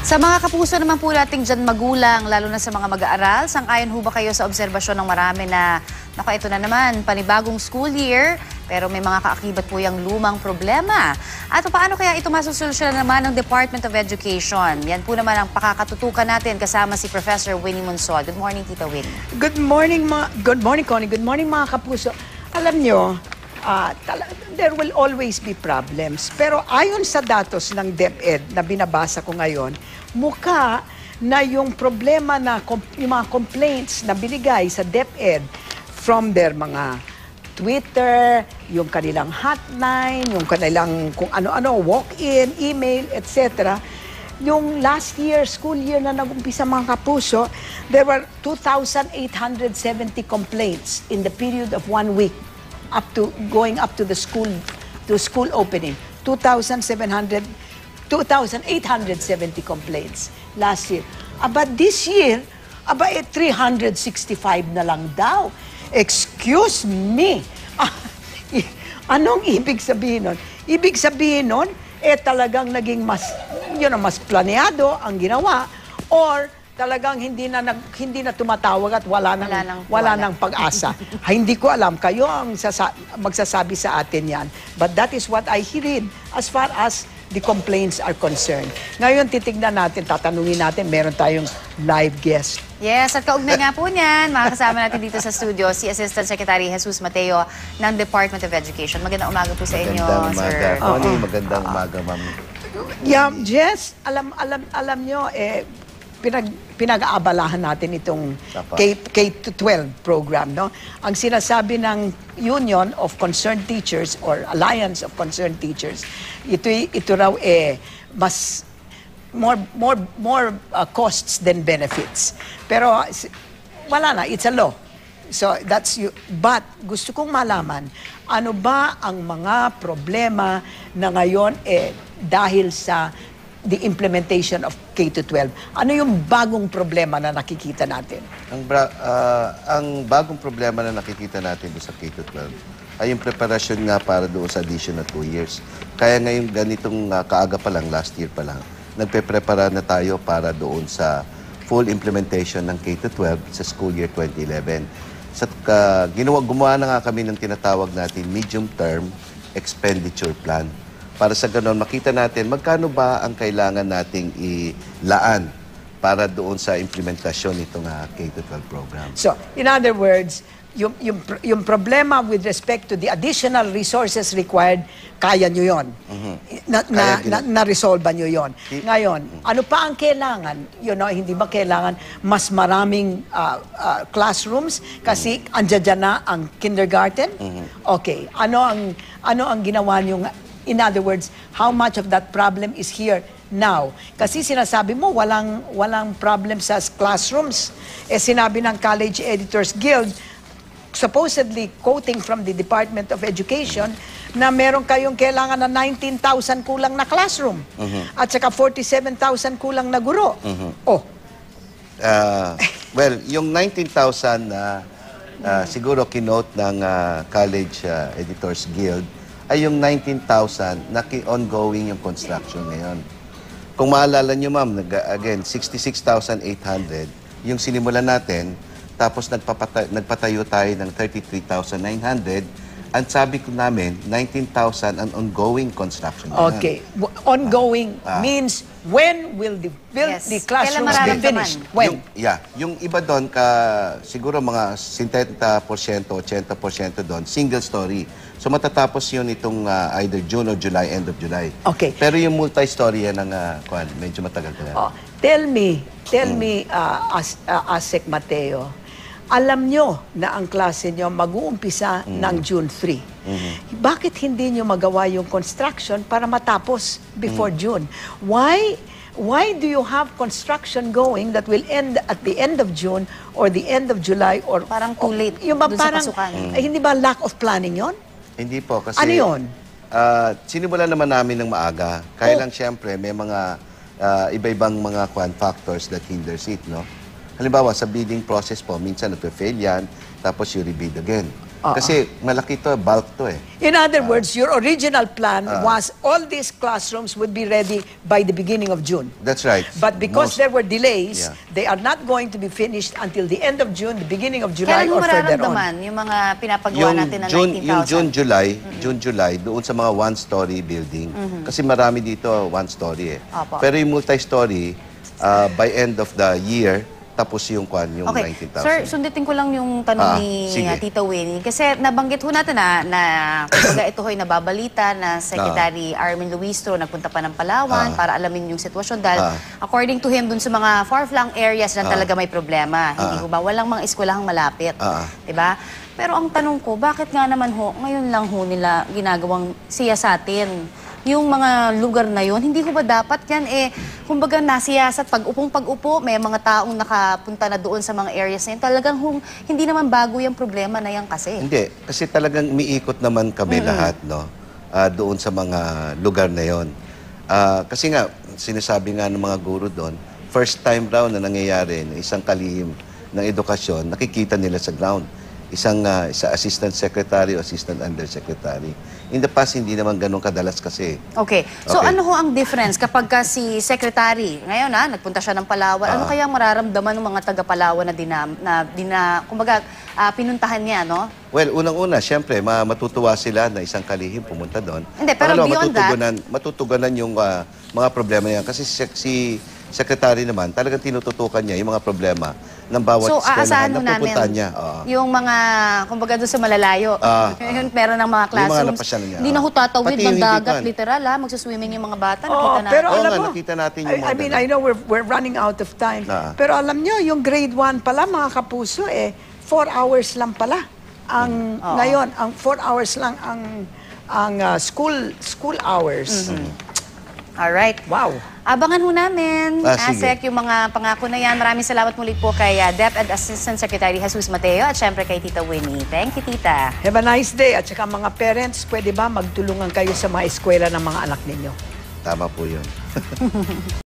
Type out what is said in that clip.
Sa mga kapuso naman po nating dyan magulang, lalo na sa mga mag-aaral, sang-ayon ho ba kayo sa obserbasyon ng marami na, naku, ito na naman, panibagong school year, pero may mga kaakibat po yung lumang problema. At paano kaya ito masusolusyonan naman ng Department of Education? Yan po naman ang pakakatutukan natin kasama si Professor Winnie Monsod. Good morning, Tita Winnie. Good morning, Connie. Good morning, mga kapuso. Alam nyo, there will always be problems. Pero ayon sa datos ng DepEd na binabasa ko ngayon, mukha na yung problema na yung mga complaints na binigay sa DepEd from their mga Twitter, yung kanilang hotline, yung kanilang kung ano-ano, walk-in, email, etc. Yung last year, school year na nag-umpisa mga kapuso, there were 2,870 complaints in the period of 1 week. Going up to the school opening, 2,870 complaints last year. But this year, 365 na lang daw. Excuse me. Anong ibig sabihin nun? Ibig sabihin nun, talagang naging mas planeado ang ginawa, or talagang hindi na tumatawag at wala nang pag-asa. Hindi ko alam, kayo ang magsasabi sa atin yan. But that is what I read as far as the complaints are concerned. Ngayon, titignan natin, tatanungin natin, meron tayong live guest. Yes, at kaugnay nga po niyan, makakasama natin dito sa studio si Assistant Secretary Jesus Mateo ng Department of Education. Magandang umaga po sa inyo, sir. Magandang umaga, ma'am. Yeah, Jess, alam nyo, pinag-aabalahan natin itong K-12 program, no? Ang sinasabi ng Union of Concerned Teachers or Alliance of Concerned Teachers, ito raw mas more costs than benefits. Pero wala na, it's a law. So that's you. But gusto kong malaman, ano ba ang mga problema na ngayon dahil sa the implementation of K-12. Ano yung bagong problema na nakikita natin? Ang bagong problema na nakikita natin sa K-12 ay yung preparasyon nga para doon sa additional 2 years. Kaya ngayon ganitong kaaga pa lang, last year pa lang, nagpe-prepara na tayo para doon sa full implementation ng K-12 sa school year 2011. Gumawa na nga kami ng tinatawag natin medium-term expenditure plan. Para sa ganon, makita natin magkano ba ang kailangan nating ilaan para doon sa implementasyon nitong K-12 program. So, in other words, yung problema with respect to the additional resources required, kaya nyo yun. Na-resolve nyo yun. Ngayon, ano pa ang kailangan? Hindi ba kailangan mas maraming classrooms? Kasi andyan na ang kindergarten? Okay. Ano ang ginawa nyo? In other words, how much of that problem is here now? Kasi sinasabi mo, walang problem sa classrooms. Sinabi ng College Editors Guild, supposedly quoting from the Department of Education, na meron kayong kailangan na 19,000 kulang na classroom. At saka 47,000 kulang na guro. Well, yung 19,000 na siguro kinote ng College Editors Guild, ay yung 19,000 na ongoing yung construction ngayon. Kung maalala nyo, ma'am, again, 66,800 yung sinimulan natin, tapos nagpatayo tayo ng 33,900. Ang sabi ko namin, 19,000 ang ongoing construction. Okay. Ongoing means when will the classrooms be finished? When? Yung iba doon, siguro mga 70%, 80% doon, single story. So matatapos yun itong either June or July, end of July. Okay. Pero yung multi-story yan medyo matagal ka. Tell me, Asek Mateo, alam nyo na ang klase nyo mag-uumpisa ng June 3. Bakit hindi nyo magawa yung construction para matapos before June? Why do you have construction going that will end at the end of June or the end of July? Or parang too late yung dun sa pasukan. Hindi ba lack of planning yon? Hindi po. Kasi, ano yun? Sinimulan naman namin ng maaga. Kaya lang siyempre may mga iba-ibang mga factors that hinders it, no? Halimbawa, sa bidding process po, minsan nagpe-fail yan, tapos you rebid again. Kasi malaki to, bulk to eh. In other words, your original plan was all these classrooms would be ready by the beginning of June. That's right. But because Most- there were delays, Yeah. they are not going to be finished until the end of June, the beginning of July, Kailan mo or further on. mararamdaman yung mga pinapagawa natin na 19,000? Yung June, July, doon sa mga one-story building. Kasi marami dito one-story eh. Opo. Pero yung multi-story, by end of the year, tapos yung yung Okay. 19,000. Sir, sunditin ko lang yung tanong ni sige. Tita Winnie. Kasi nabanggit ho natin na kumbaga ito ho'y nababalita na Secretary Armin Luistro nagpunta pa ng Palawan para alamin yung sitwasyon. Dahil according to him, dun sa mga far-flung areas na talaga may problema. Hindi ho ba? Walang mga eskwelahang malapit. Diba? Pero ang tanong ko, bakit nga naman ho, ngayon lang ho nila ginagawang siyasatin yung mga lugar na yon? Hindi ko ba dapat yan kumbaga nasiyasat pag-upo, may mga taong nakapunta na doon sa mga areas na yun. Talagang hindi naman bago yung problema na yan kasi. Hindi, kasi talagang umiikot naman kami lahat, no? Doon sa mga lugar na yon. Kasi nga, sinasabi nga ng mga guro doon, first time raw na nangyayari na isang kalihim ng edukasyon, nakikita nila sa ground. Isang assistant secretary o assistant undersecretary. In the past, hindi naman ganun kadalas kasi. Okay. So Okay. ano ho ang difference kapag si secretary, ngayon nagpunta siya ng Palawan, ano kaya mararamdaman ng mga taga-Palawan na kumbaga pinuntahan niya, no? Well, unang-una, syempre, matutuwa sila na isang kalihim pumunta doon. Hindi, pero Pangalawa, beyond matutugunan yung mga problema niya. Kasi si secretary naman, talagang tinututukan niya yung mga problema ng bawat So, eskwelahan aasahan na ho namin pupuntahan niya. yung mga, kumbaga doon sa malalayo. Yun, meron ng mga classrooms. napasyalan niya. Hindi na ho tatawid Pati ng yung hindi dagat, pa. literal magsuswimming yung mga bata. Oo, Nakita na. pero Oo alam nga, mo, nakita natin yung mga I mean, ganun. I know we're running out of time. Pero alam nyo, yung grade 1 pala, mga kapuso, 4 hours lang pala. Ngayon, ang 4 hours lang ang school hours. Alright. Wow. Abangan ho namin, Sige. ASEC, yung mga pangako na yan. Maraming salamat muli po kay DepEd Assistant Secretary Jesus Mateo at syempre kay Tita Winnie. Thank you, Tita. Have a nice day. At saka mga parents, pwede ba magtulungan kayo sa mga eskwela ng mga anak ninyo? Tama po yun.